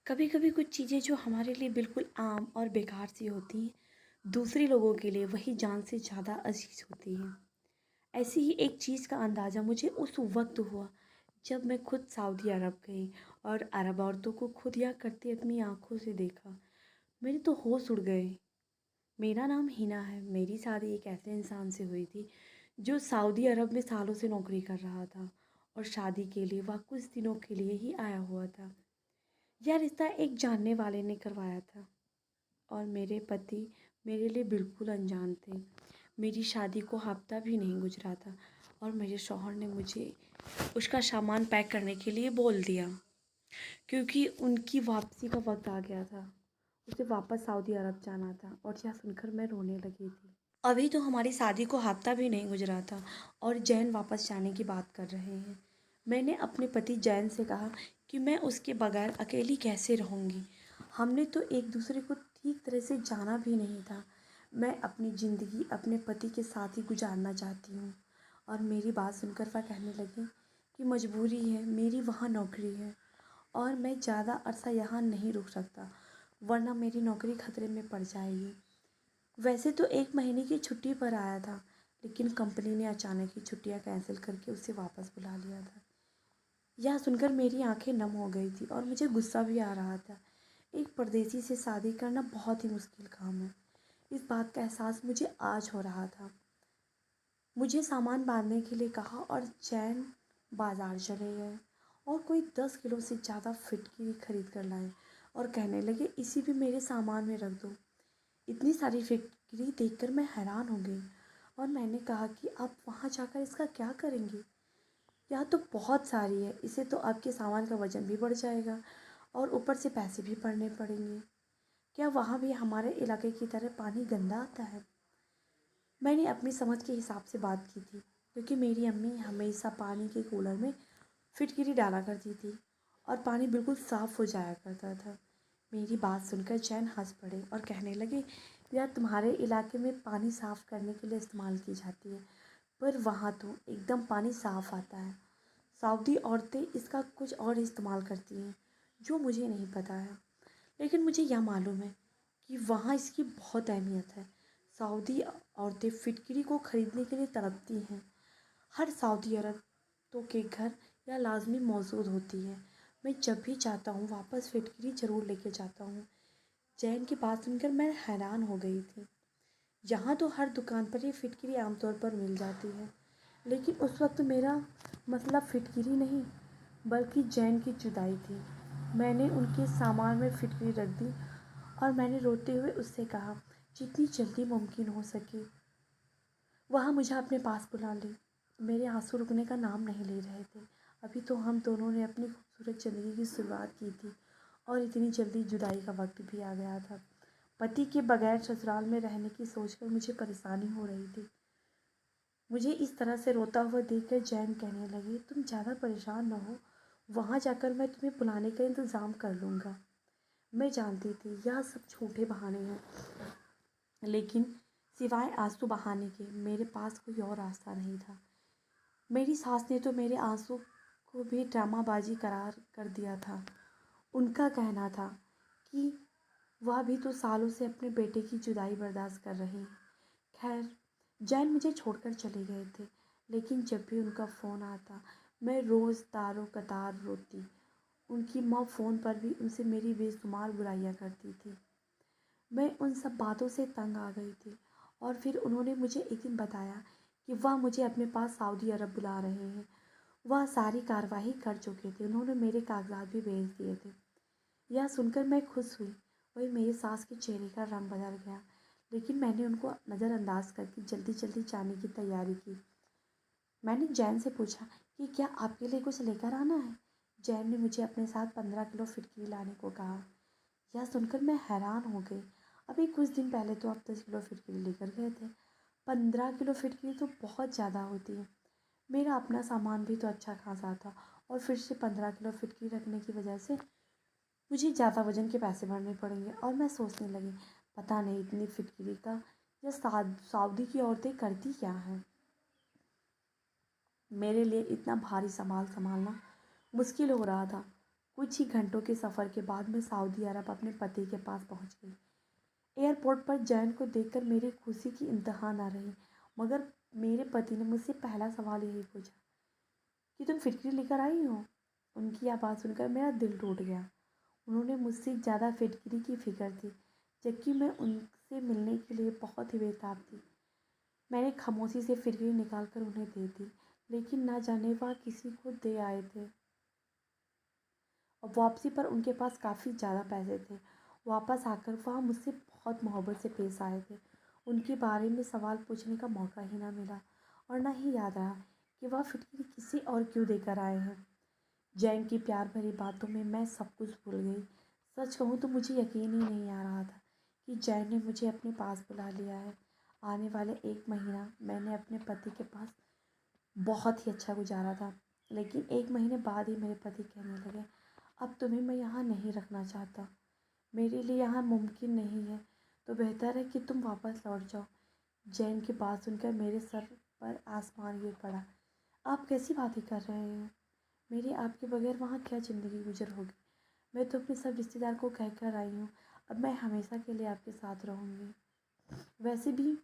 कभी कभी कुछ चीज़ें जो हमारे लिए बिल्कुल आम और बेकार सी होती हैं, दूसरे लोगों के लिए वही जान से ज़्यादा अजीज होती हैं। ऐसी ही एक चीज़ का अंदाज़ा मुझे उस वक्त हुआ जब मैं खुद सऊदी अरब गई और अरब औरतों को खुद या करते अपनी आंखों से देखा। मेरे तो होश उड़ गए। मेरा नाम हिना है। मेरी शादी एक ऐसे इंसान से हुई थी जो सऊदी अरब में सालों से नौकरी कर रहा था और शादी के लिए वह कुछ दिनों के लिए ही आया हुआ था। यह रिश्ता एक जानने वाले ने करवाया था और मेरे पति मेरे लिए बिल्कुल अनजान थे। मेरी शादी को हफ्ता भी नहीं गुजरा था और मेरे शौहर ने मुझे उसका सामान पैक करने के लिए बोल दिया क्योंकि उनकी वापसी का वक्त आ गया था। उसे वापस सऊदी अरब जाना था और यह सुनकर मैं रोने लगी थी। अभी तो हमारी शादी को हफ्ता भी नहीं गुजरा था और जैन वापस जाने की बात कर रहे हैं। मैंने अपने पति जैन से कहा कि मैं उसके बगैर अकेली कैसे रहूँगी। हमने तो एक दूसरे को ठीक तरह से जाना भी नहीं था। मैं अपनी ज़िंदगी अपने पति के साथ ही गुजारना चाहती हूँ। और मेरी बात सुनकर वह कहने लगी कि मजबूरी है, मेरी वहाँ नौकरी है और मैं ज़्यादा अरसा यहाँ नहीं रुक सकता, वरना मेरी नौकरी खतरे में पड़ जाएगी। वैसे तो 1 महीने की छुट्टी पर आया था, लेकिन कंपनी ने अचानक ही छुट्टियां कैंसिल करके उसे वापस बुला लिया था। यह सुनकर मेरी आंखें नम हो गई थी और मुझे गुस्सा भी आ रहा था। एक परदेसी से शादी करना बहुत ही मुश्किल काम है। इस बात का एहसास मुझे आज हो रहा था। मुझे सामान बांधने के लिए कहा और चैन बाज़ार चले गए और कोई 10 किलो से ज़्यादा फिटकरी खरीद कर लाए और कहने लगे इसी भी मेरे सामान में रख दो। इतनी सारी फिटकरी देखकर मैं हैरान हो गई और मैंने कहा कि आप वहाँ जाकर इसका क्या करेंगे? यह तो बहुत सारी है, इसे तो आपके सामान का वज़न भी बढ़ जाएगा और ऊपर से पैसे भी भरने पड़ेंगे। क्या वहाँ भी हमारे इलाके की तरह पानी गंदा आता है? मैंने अपनी समझ के हिसाब से बात की थी क्योंकि मेरी अम्मी हमेशा पानी के कूलर में फिटकरी डाला करती थी और पानी बिल्कुल साफ़ हो जाया करता था। मेरी बात सुनकर जैन हंस पड़े और कहने लगे यह तुम्हारे इलाके में पानी साफ़ करने के लिए इस्तेमाल की जाती है, पर वहाँ तो एकदम पानी साफ़ आता है। सऊदी औरतें इसका कुछ और इस्तेमाल करती हैं जो मुझे नहीं पता है, लेकिन मुझे यह मालूम है कि वहाँ इसकी बहुत अहमियत है। सऊदी औरतें फिटकरी को ख़रीदने के लिए तड़पती हैं। हर सऊदी औरतों के घर यह लाजमी मौजूद होती है। मैं जब भी चाहता हूँ वापस फिटकरी ज़रूर लेके जाता हूँ। जैन की बात सुनकर मैं हैरान हो गई थी। यहाँ तो हर दुकान पर ये फिटकरी आमतौर पर मिल जाती है, लेकिन उस वक्त मेरा मतलब फिटकरी नहीं बल्कि जैन की जुदाई थी। मैंने उनके सामान में फिटकरी रख दी और मैंने रोते हुए उससे कहा जितनी जल्दी मुमकिन हो सके वहाँ मुझे अपने पास बुला ले। मेरे आंसू रुकने का नाम नहीं ले रहे थे। अभी तो हम दोनों ने अपनी खूबसूरत ज़िंदगी की शुरुआत की थी और इतनी जल्दी जुदाई का वक्त भी आ गया था। पति के बगैर ससुराल में रहने की सोचकर मुझे परेशानी हो रही थी। मुझे इस तरह से रोता हुआ देखकर जैन कहने लगी तुम ज़्यादा परेशान न हो, वहाँ जाकर मैं तुम्हें बुलाने का इंतज़ाम कर लूँगा। मैं जानती थी यह सब झूठे बहाने हैं, लेकिन सिवाय आंसू बहाने के मेरे पास कोई और रास्ता नहीं था। मेरी सास ने तो मेरे आंसू को भी ड्रामाबाजी करार कर दिया था। उनका कहना था कि वह भी तो सालों से अपने बेटे की जुदाई बर्दाश्त कर रही हैं। खैर, जैन मुझे छोड़कर चले गए थे, लेकिन जब भी उनका फ़ोन आता मैं रोज़ तारों कतार रोती। उनकी माँ फ़ोन पर भी उनसे मेरी बेशुमार बुराइयाँ करती थी। मैं उन सब बातों से तंग आ गई थी और फिर उन्होंने मुझे एक दिन बताया कि वह मुझे अपने पास सऊदी अरब बुला रहे हैं। वह सारी कार्रवाई कर चुके थे, उन्होंने मेरे कागजात भी भेज दिए थे। यह सुनकर मैं खुश हुई। वही मेरी सास के चेहरे का रंग बदल गया, लेकिन मैंने उनको नज़रअंदाज करके जल्दी जल्दी जाने की तैयारी की। मैंने जैन से पूछा कि क्या आपके लिए कुछ लेकर आना है। जैन ने मुझे अपने साथ 15 किलो फिटकरी लाने को कहा। यह सुनकर मैं हैरान हो गई। अभी कुछ दिन पहले तो आप 10 किलो फिटकरी लेकर गए थे। 15 किलो फिटकरी तो बहुत ज़्यादा होती है। मेरा अपना सामान भी तो अच्छा खासा था और फिर से 15 किलो फिटकरी रखने की वजह से मुझे ज़्यादा वज़न के पैसे भरने पड़ेंगे। और मैं सोचने लगी पता नहीं इतनी फिटकरी का यह सऊदी की औरतें करती क्या हैं। मेरे लिए इतना भारी सामान संभालना मुश्किल हो रहा था। कुछ ही घंटों के सफ़र के बाद मैं सऊदी अरब अपने पति के पास पहुंच गई। एयरपोर्ट पर जैन को देखकर मेरी खुशी की इंतहा न रही, मगर मेरे पति ने मुझसे पहला सवाल यही पूछा कि तुम फिटकरी लेकर आई हो। उनकी आवाज़ सुनकर मेरा दिल टूट गया। उन्होंने मुझसे ज़्यादा फिटकरी की फ़िक्र थी, जबकि मैं उनसे मिलने के लिए बहुत ही बेताब थी। मैंने खामोशी से फिटकरी निकाल कर उन्हें दे दी, लेकिन ना जाने वह किसी को दे आए थे। और वापसी पर उनके पास काफ़ी ज़्यादा पैसे थे। वापस आकर वह मुझसे बहुत मोहब्बत से पेश आए थे। उनके बारे में सवाल पूछने का मौका ही ना मिला और ना ही याद रहा कि वह फिटकरी किसी और क्यों देकर आए हैं। जैन की प्यार भरी बातों में मैं सब कुछ भूल गई। सच कहूँ तो मुझे यकीन ही नहीं आ रहा था कि जैन ने मुझे अपने पास बुला लिया है। आने वाले 1 महीना मैंने अपने पति के पास बहुत ही अच्छा गुजारा था, लेकिन 1 महीने बाद ही मेरे पति कहने लगे, अब तुम्हें मैं यहाँ नहीं रखना चाहता। मेरे लिए यहाँ मुमकिन नहीं है, तो बेहतर है कि तुम वापस लौट जाओ। जैन की बात सुनकर मेरे सर पर आसमान गिर पड़ा। आप कैसी बातें कर रहे हैं? मेरी आपके बगैर वहाँ क्या ज़िंदगी गुजर होगी? मैं तो अपने सब रिश्तेदार को कह कर आई हूँ, अब मैं हमेशा के लिए आपके साथ रहूँगी। वैसे भी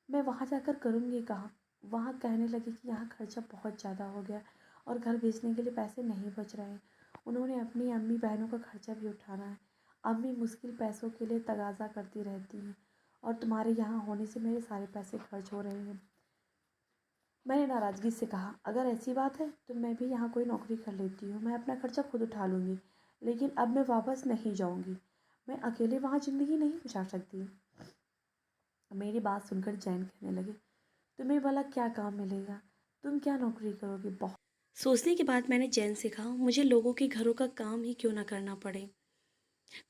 मैं वहाँ जाकर करूँगी कहाँ? वहाँ कहने लगे कि यहाँ खर्चा बहुत ज़्यादा हो गया और घर बेचने के लिए पैसे नहीं बच रहे हैं। उन्होंने अपनी अम्मी बहनों का खर्चा भी उठाना है। अम्मी मुश्किल पैसों के लिए तगाज़ा करती रहती हैं और तुम्हारे यहाँ होने से मेरे सारे पैसे खर्च हो रहे हैं। मैंने नाराज़गी से कहा, अगर ऐसी बात है तो मैं भी यहाँ कोई नौकरी कर लेती हूँ। मैं अपना खर्चा खुद उठा लूँगी, लेकिन अब मैं वापस नहीं जाऊँगी। मैं अकेले वहाँ ज़िंदगी नहीं गुजार सकती। मेरी बात सुनकर जैन कहने लगे, तुम्हें भला क्या काम मिलेगा? तुम क्या नौकरी करोगी? बहुत सोचने के बाद मैंने जैन से कहा, मुझे लोगों के घरों का काम ही क्यों ना करना पड़े,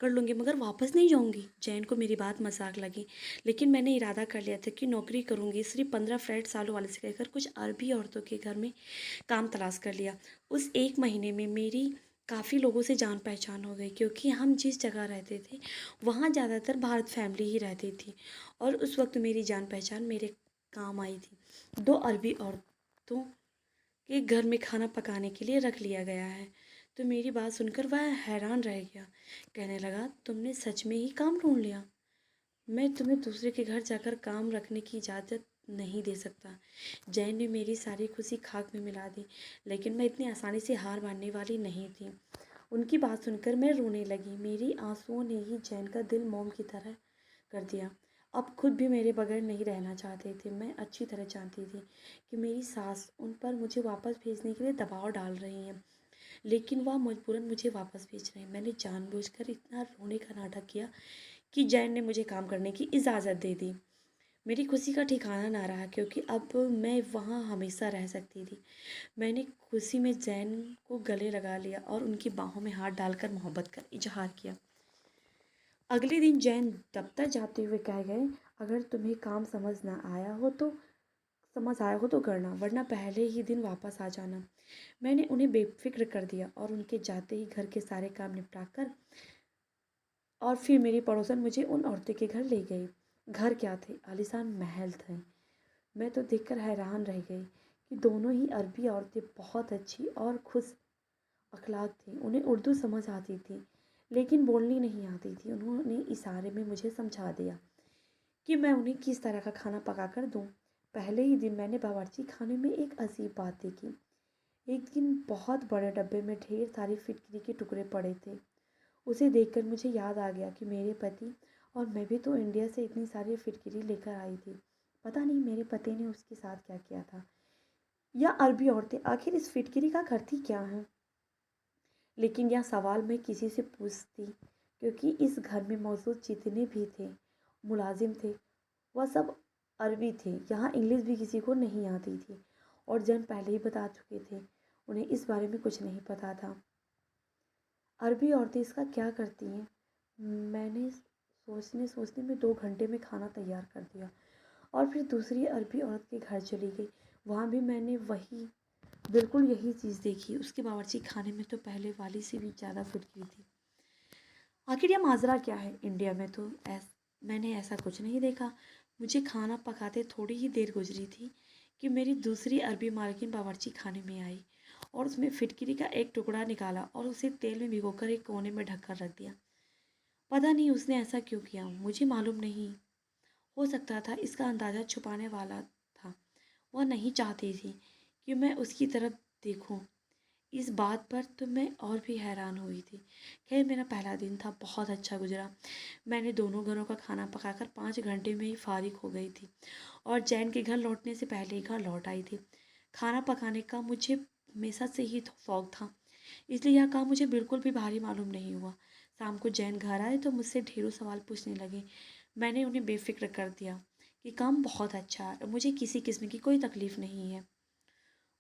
कर लूँगी, मगर वापस नहीं जाऊँगी। जैन को मेरी बात मजाक लगी, लेकिन मैंने इरादा कर लिया था कि नौकरी करूँगी। सिर्फ 15 फ्लैट सालों वाले से कहकर कुछ अरबी औरतों के घर में काम तलाश कर लिया। उस 1 महीने में मेरी काफ़ी लोगों से जान पहचान हो गई, क्योंकि हम जिस जगह रहते थे वहाँ ज़्यादातर भारत फैमिली ही रहती थी और उस वक्त मेरी जान पहचान मेरे काम आई थी। 2 अरबी औरतों के घर में खाना पकाने के लिए रख लिया गया है। तो मेरी बात सुनकर वह हैरान रह गया। कहने लगा, तुमने सच में ही काम ढूंढ लिया? मैं तुम्हें दूसरे के घर जाकर काम रखने की इजाज़त नहीं दे सकता। जैन ने मेरी सारी खुशी खाक में मिला दी, लेकिन मैं इतनी आसानी से हार मानने वाली नहीं थी। उनकी बात सुनकर मैं रोने लगी। मेरी आंसुओं ने ही जैन का दिल मोम की तरह कर दिया। अब खुद भी मेरे बगैर नहीं रहना चाहते थे। मैं अच्छी तरह जानती थी कि मेरी सास उन पर मुझे वापस भेजने के लिए दबाव डाल रही हैं, लेकिन वह मजबूरन मुझे वापस भेज रहे हैं। मैंने जानबूझकर इतना रोने का नाटक किया कि जैन ने मुझे काम करने की इजाज़त दे दी। मेरी खुशी का ठिकाना ना रहा, क्योंकि अब मैं वहाँ हमेशा रह सकती थी। मैंने खुशी में जैन को गले लगा लिया और उनकी बाहों में हाथ डालकर मोहब्बत का इजहार किया। अगले दिन जैन दफ्तर जाते हुए कह गए, अगर तुम्हें काम समझ आया हो तो करना, वरना पहले ही दिन वापस आ जाना। मैंने उन्हें बेफिक्र कर दिया और उनके जाते ही घर के सारे काम निपटा कर और फिर मेरी पड़ोसन मुझे उन औरतों के घर ले गई। घर क्या थे, आलीशान महल थे। मैं तो देखकर हैरान रह गई कि दोनों ही अरबी औरतें बहुत अच्छी और खुश अखलाक थी। उन्हें उर्दू समझ आती थी, लेकिन बोलनी नहीं आती थी। उन्होंने इशारे में मुझे समझा दिया कि मैं उन्हें किस तरह का खाना पका कर दूँ। पहले ही दिन मैंने बावर्ची खाने में एक अजीब बात देखी। एक दिन बहुत बड़े डब्बे में ढेर सारी फिटकरी के टुकड़े पड़े थे। उसे देखकर मुझे याद आ गया कि मेरे पति और मैं भी तो इंडिया से इतनी सारी फिटकरी लेकर आई थी। पता नहीं मेरे पति ने उसके साथ क्या किया था, या अरबी औरतें आखिर इस फिटकरी का करती क्या हैं। लेकिन यह सवाल मैं किसी से पूछती, क्योंकि इस घर में मौजूद जितने भी थे मुलाजिम थे वह सब अरबी थे। यहाँ इंग्लिश भी किसी को नहीं आती थी और जन पहले ही बता चुके थे, उन्हें इस बारे में कुछ नहीं पता था। अरबी औरतें इसका क्या करती हैं? मैंने सोचने सोचने में 2 घंटे में खाना तैयार कर दिया और फिर दूसरी अरबी औरत के घर चली गई। वहाँ भी मैंने बिल्कुल यही चीज़ देखी। उसके बावर्ची खाने में तो पहले वाली से भी ज़्यादा फिटकरी थी। आखिर यह माजरा क्या है? इंडिया में तो मैंने ऐसा कुछ नहीं देखा। मुझे खाना पकाते थोड़ी ही देर गुजरी थी कि मेरी दूसरी अरबी मालकिन बावर्ची खाने में आई और उसमें फिटकरी का एक टुकड़ा निकाला और उसे तेल में भिगोकर एक कोने में ढककर रख दिया। पता नहीं उसने ऐसा क्यों किया, मुझे मालूम नहीं। हो सकता था इसका अंदाज़ा छुपाने वाला था। वह नहीं चाहती थी कि मैं उसकी तरफ देखूं। इस बात पर तो मैं और भी हैरान हुई थी। खैर, मेरा पहला दिन था, बहुत अच्छा गुजरा। मैंने दोनों घरों का खाना पकाकर 5 घंटे में ही फारिग हो गई थी और जैन के घर लौटने से पहले ही घर लौट आई थी। खाना पकाने का मुझे हमेशा से ही शौक था, इसलिए यह काम मुझे बिल्कुल भी भारी मालूम नहीं हुआ। शाम को जैन घर आए तो मुझसे ढेरों सवाल पूछने लगे। मैंने उन्हें बेफिक्र कर दिया कि काम बहुत अच्छा है और मुझे किसी किस्म की कोई तकलीफ़ नहीं है।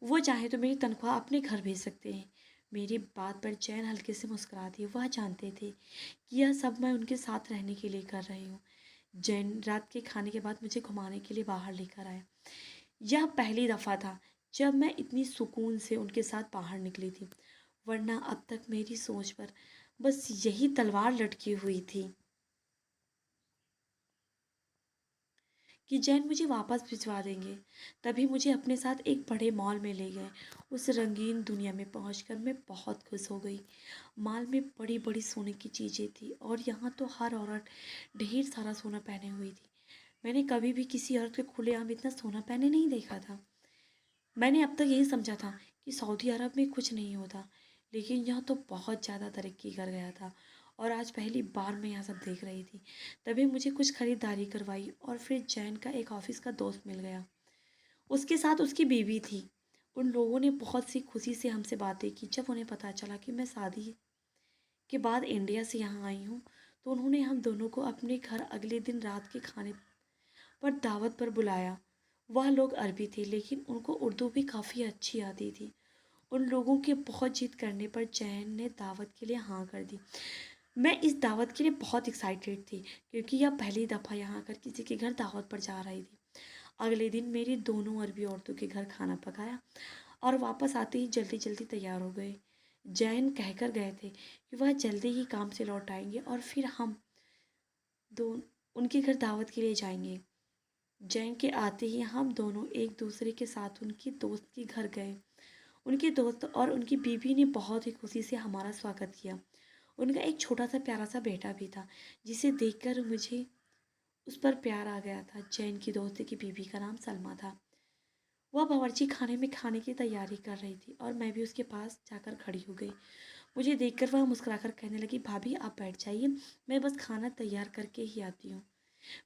वो चाहे तो मेरी तनख्वाह अपने घर भेज सकते हैं। मेरी बात पर जैन हल्के से मुस्कुरा दिए। वह जानते थे कि यह सब मैं उनके साथ रहने के लिए कर रही हूँ। जैन रात के खाने के बाद मुझे घुमाने के लिए बाहर लेकर आया। यह पहली दफ़ा था जब मैं इतनी सुकून से उनके साथ बाहर निकली थी, वरना अब तक मेरी सोच पर बस यही तलवार लटकी हुई थी कि जैन मुझे वापस भिजवा देंगे। तभी मुझे अपने साथ एक बड़े मॉल में ले गए। उस रंगीन दुनिया में पहुंचकर मैं बहुत खुश हो गई। मॉल में बड़ी बड़ी सोने की चीज़ें थी और यहाँ तो हर औरत ढेर सारा सोना पहने हुई थी। मैंने कभी भी किसी औरत के खुलेआम इतना सोना पहने नहीं देखा था। मैंने अब तक यही समझा था कि सऊदी अरब में कुछ नहीं होता, लेकिन यह तो बहुत ज़्यादा तरक्की कर गया था और आज पहली बार मैं यहाँ सब देख रही थी। तभी मुझे कुछ खरीदारी करवाई और फिर जैन का एक ऑफिस का दोस्त मिल गया। उसके साथ उसकी बीवी थी। उन लोगों ने बहुत सी खुशी से हमसे बातें की। जब उन्हें पता चला कि मैं शादी के बाद इंडिया से यहाँ आई हूँ, तो उन्होंने हम दोनों को अपने घर अगले दिन रात के खाने पर दावत पर बुलाया। वह लोग अरबी थे, लेकिन उनको उर्दू भी काफ़ी अच्छी आती थी। उन लोगों के बहुत जिद करने पर जैन ने दावत के लिए हाँ कर दी। मैं इस दावत के लिए बहुत एक्साइटेड थी, क्योंकि यह पहली दफ़ा यहाँ आकर किसी के घर दावत पर जा रही थी। अगले दिन मेरी दोनों अरबी औरतों के घर खाना पकाया और वापस आते ही जल्दी जल्दी तैयार हो गए। जैन कहकर गए थे कि वह जल्दी ही काम से लौट आएंगे और फिर हम दो उनके घर दावत के लिए जाएंगे। जैन के आते ही हम दोनों एक दूसरे के साथ उनकी दोस्त के घर गए। उनके दोस्त और उनकी बीवी ने बहुत ही खुशी से हमारा स्वागत किया। उनका एक छोटा सा प्यारा सा बेटा भी था, जिसे देखकर मुझे उस पर प्यार आ गया था। जैन की दोस्त की बीवी का नाम सलमा था। वह बावर्ची खाने में खाने की तैयारी कर रही थी और मैं भी उसके पास जाकर खड़ी हो गई। मुझे देखकर वह मुस्कुराकर कहने लगी, भाभी आप बैठ जाइए, मैं बस खाना तैयार करके ही आती हूँ।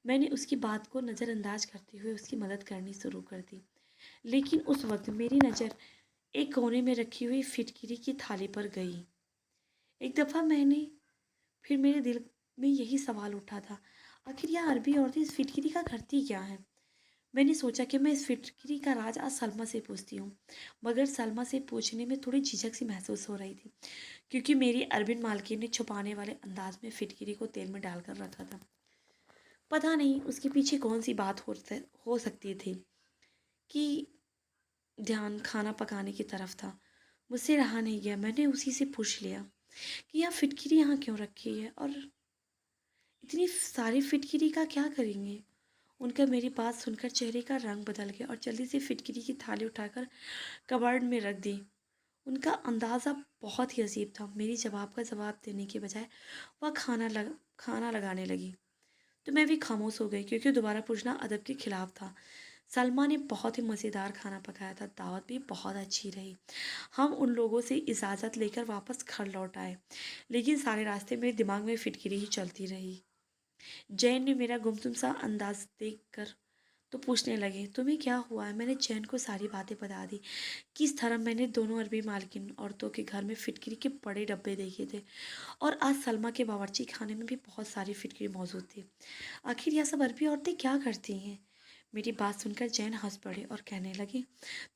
मैंने उसकी बात को नज़रअंदाज करते हुए उसकी मदद करनी शुरू कर दी। लेकिन उस वक्त मेरी नज़र एक कोने में रखी हुई फिटकिरी की थाली पर गई। एक दफ़ा फिर मेरे दिल में यही सवाल उठा था, आखिर यह अरबी औरतें इस फिटकिरी का करती क्या है। मैंने सोचा कि मैं इस फिटकिरी का राज आज सलमा से पूछती हूँ, मगर सलमा से पूछने में थोड़ी झिझक सी महसूस हो रही थी, क्योंकि मेरी अरबिन मालकिन ने छुपाने वाले अंदाज में फिटकिरी को तेल में डालकर रखा था। पता नहीं उसके पीछे कौन सी बात हो सकती थी कि ध्यान खाना पकाने की तरफ था। मुझसे रहा नहीं गया, मैंने उसी से पूछ लिया कि यह फिटकिरी यहाँ क्यों रखी है और इतनी सारी फिटकिरी का क्या करेंगे। उनका मेरी बात सुनकर चेहरे का रंग बदल गया और जल्दी से फिटकिरी की थाली उठाकर कबाड़ में रख दी। उनका अंदाज़ा बहुत ही अजीब था। मेरी जवाब का जवाब देने के बजाय वह खाना लगाने लगी, तो मैं भी खामोश हो गई, क्योंकि दोबारा पूछना अदब के खिलाफ था। सलमा ने बहुत ही मज़ेदार खाना पकाया था। दावत भी बहुत अच्छी रही। हम उन लोगों से इजाज़त लेकर वापस घर लौट आए, लेकिन सारे रास्ते मेरे दिमाग में फिटकिरी ही चलती रही। जैन ने मेरा गुमसुम सा अंदाज देखकर तो पूछने लगे, तुम्हें क्या हुआ है। मैंने जैन को सारी बातें बता दी। किस तरह मैंने दोनों अरबी मालकिन औरतों के घर में फिटकिरी के बड़े डब्बे देखे थे और आज सलमा के बावर्ची खाने में भी बहुत सारी फिटकिरी मौजूद थी। आखिर यह सब अरबी औरतें क्या करती हैं। मेरी बात सुनकर जैन हंस पड़े और कहने लगी,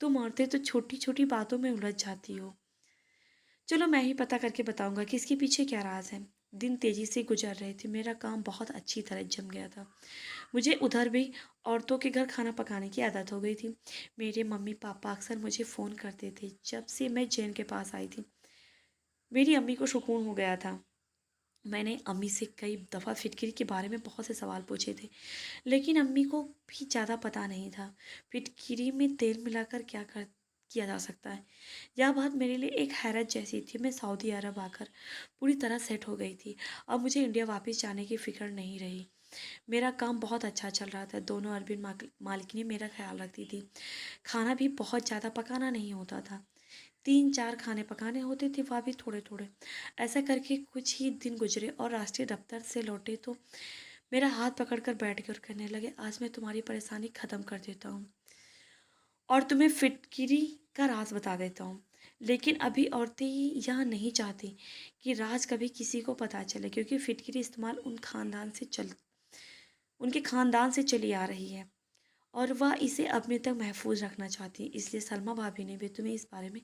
तुम औरतें तो छोटी छोटी बातों में उलझ जाती हो। चलो मैं ही पता करके बताऊंगा कि इसके पीछे क्या राज है। दिन तेजी से गुजर रहे थे। मेरा काम बहुत अच्छी तरह जम गया था। मुझे उधर भी औरतों के घर खाना पकाने की आदत हो गई थी। मेरे मम्मी पापा अक्सर मुझे फ़ोन करते थे जब से मैं जैन के पास आई थी। मेरी अम्मी को सुकून हो गया था। मैंने अम्मी से कई दफ़ा फिटकिरी के बारे में बहुत से सवाल पूछे थे, लेकिन अम्मी को भी ज़्यादा पता नहीं था। फिटकिरी में तेल मिलाकर क्या किया जा सकता है। यह बात मेरे लिए एक हैरत जैसी थी। मैं सऊदी अरब आकर पूरी तरह सेट हो गई थी। अब मुझे इंडिया वापस जाने की फ़िक्र नहीं रही। मेरा काम बहुत अच्छा चल रहा था। दोनों अरबी मालिकिनें मेरा ख्याल रखती थी। खाना भी बहुत ज़्यादा पकाना नहीं होता था। 3-4 खाने पकाने होते थे, वह भी थोड़े-थोड़े। ऐसा करके कुछ ही दिन गुजरे और राष्ट्रीय दफ्तर से लौटे तो मेरा हाथ पकड़कर बैठ गए और कहने लगे, आज मैं तुम्हारी परेशानी ख़त्म कर देता हूँ और तुम्हें फिटकिरी का राज बता देता हूँ। लेकिन अभी औरतें यह नहीं चाहती कि राज कभी किसी को पता चले, क्योंकि फिटकिरी इस्तेमाल उनके खानदान से चली आ रही है और वह इसे अपने तक महफूज रखना चाहती है। इसलिए सलमा भाभी ने भी तुम्हें इस बारे में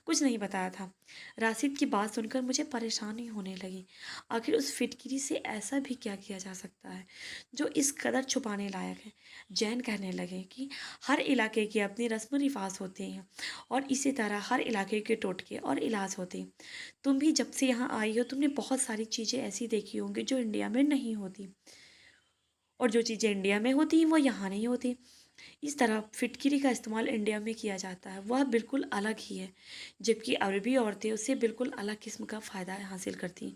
कुछ नहीं बताया था। राशिद की बात सुनकर मुझे परेशानी होने लगी। आखिर उस फिटकिरी से ऐसा भी क्या किया जा सकता है जो इस कदर छुपाने लायक है। जैन कहने लगे कि हर इलाके के अपने रस्म रिवाज होते हैं और इसी तरह हर इलाके के टोटके और इलाज होते हैं। तुम भी जब से यहाँ आई हो तुमने बहुत सारी चीज़ें ऐसी देखी होंगी जो इंडिया में नहीं होती, और जो चीज़ें इंडिया में होती हैं वो यहाँ नहीं होती। इस तरह फिटकिरी का इस्तेमाल इंडिया में किया जाता है, वह बिल्कुल अलग ही है, जबकि अरबी औरतें उससे बिल्कुल अलग किस्म का फ़ायदा हासिल करती हैं,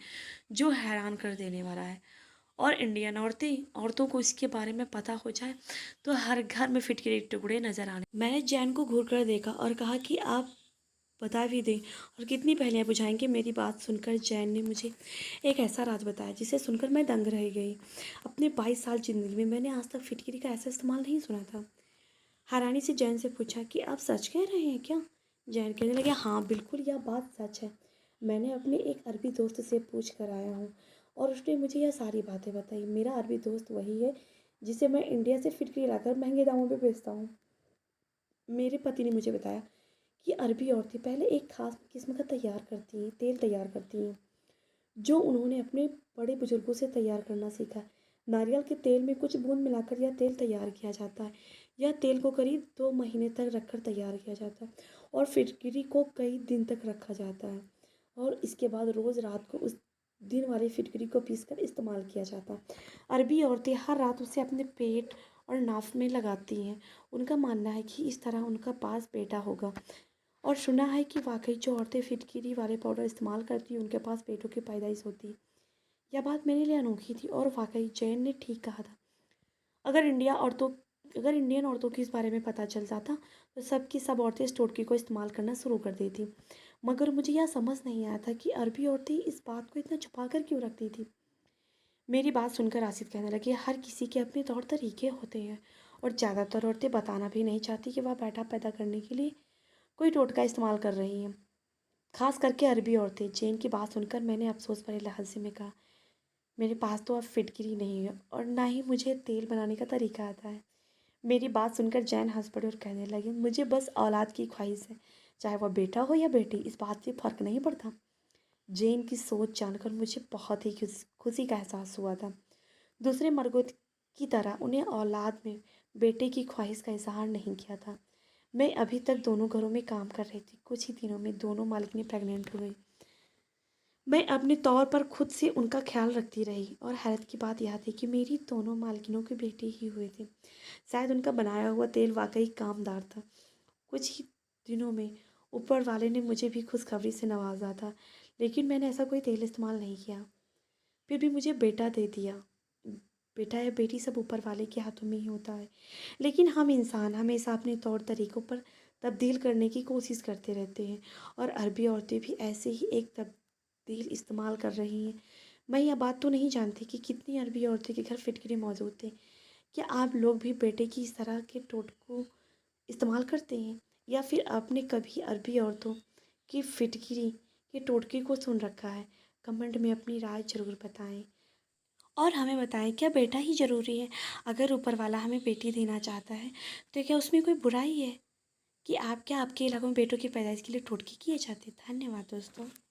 जो हैरान कर देने वाला है। और इंडियन औरतों को इसके बारे में पता हो जाए तो हर घर में फिटकिरी के टुकड़े नजर आने। मैंने जैन को घूर कर देखा और कहा कि आप बता भी दें और कितनी पहेलियाँ बुझाएंगे। मेरी बात सुनकर जैन ने मुझे एक ऐसा राज बताया जिसे सुनकर मैं दंग रह गई। अपने 22 साल जिंदगी में मैंने आज तक फिटकिरी का ऐसा इस्तेमाल नहीं सुना था। हैरानी से जैन से पूछा कि आप सच कह रहे हैं क्या? जैन कहने लगे, हाँ बिल्कुल, यह बात सच है। मैंने अपने एक अरबी दोस्त से पूछ कर आया हूँ और उसने मुझे यह सारी बातें बताई। मेरा अरबी दोस्त वही है जिसे मैं इंडिया से फिटकरी लाकर महंगे दामों पे बेचता हूँ। मेरे पति ने मुझे बताया कि अरबी औरतें पहले एक खास किस्म का तेल तैयार करती हैं, जो उन्होंने अपने बड़े बुजुर्गों से तैयार करना सीखा। नारियल के तेल में कुछ बूंद मिलाकर यह तेल तैयार किया जाता है। यह तेल को करीब 2 महीने तक रखकर तैयार किया जाता है और फिटकरी को कई दिन तक रखा जाता है और इसके बाद रोज़ रात को उस दिन वाली फिटकरी को पीसकर इस्तेमाल किया जाता है। अरबी औरतें हर रात उसे अपने पेट और नाफ में लगाती हैं। उनका मानना है कि इस तरह उनका पास बेटा होगा। और सुना है कि वाकई जो औरतें फिटकिरी वाले पाउडर इस्तेमाल करती हैं उनके पास बेटों की पैदाइश होती है। यह बात मेरे लिए अनोखी थी और वाकई जैन ने ठीक कहा था। अगर अगर इंडियन औरतों की इस बारे में पता चल जाता तो सब की सब औरतें इस टोटके को इस्तेमाल करना शुरू कर देती। मगर मुझे यह समझ नहीं आया था कि अरबी औरतें इस बात को इतना छुपा कर क्यों रखती थी। मेरी बात सुनकर आसिफ कहने लगे, हर किसी के अपने तौर तरीके होते हैं और ज़्यादातर औरतें बताना भी नहीं चाहती कि वह बेटा पैदा करने के लिए कोई टोटका इस्तेमाल कर रही हैं। खास करके अरबी औरतें। जैन की बात सुनकर मैंने अफसोस भरे लहजे में कहा, मेरे पास तो अब फिटकिरी नहीं है और ना ही मुझे तेल बनाने का तरीका आता है। मेरी बात सुनकर जैन हंस पड़े और कहने लगे, मुझे बस औलाद की ख्वाहिश है, चाहे वह बेटा हो या बेटी, इस बात से फ़र्क नहीं पड़ता। जैन की सोच जानकर मुझे बहुत ही खुशी का एहसास हुआ था। दूसरे मर्दों की तरह उन्हें औलाद में बेटे की ख्वाहिश का इजहार नहीं किया था। मैं अभी तक दोनों घरों में काम कर रही थी। कुछ ही दिनों में दोनों मालकिनें प्रेग्नेंट हो गई। मैं अपने तौर पर खुद से उनका ख्याल रखती रही और हैरत की बात यह थी कि मेरी दोनों मालकिनों के बेटे ही हुए थे। शायद उनका बनाया हुआ तेल वाकई कामदार था। कुछ ही दिनों में ऊपर वाले ने मुझे भी खुशखबरी से नवाजा था, लेकिन मैंने ऐसा कोई तेल इस्तेमाल नहीं किया। फिर भी मुझे बेटा दे दिया। बेटा या बेटी सब ऊपर वाले के हाथों में ही होता है, लेकिन हम इंसान हमेशा अपने तौर तरीक़ों पर तब्दील करने की कोशिश करते रहते हैं और अरबी औरतें भी ऐसे ही एक तब्दील इस्तेमाल कर रही हैं। मैं यह बात तो नहीं जानती कि कितनी अरबी औरतें के घर फिटकरी मौजूद थे। क्या आप लोग भी बेटे की इस तरह के टोटकों इस्तेमाल करते हैं या फिर आपने कभी अरबी औरतों की फिटकरी के टोटके को सुन रखा है? कमेंट में अपनी राय ज़रूर बताएं और हमें बताएं, क्या बेटा ही ज़रूरी है? अगर ऊपर वाला हमें बेटी देना चाहता है तो क्या उसमें कोई बुराई है? कि आपके इलाकों में बेटों की पैदाइश के लिए टोटके किए जाते हैं? धन्यवाद दोस्तों।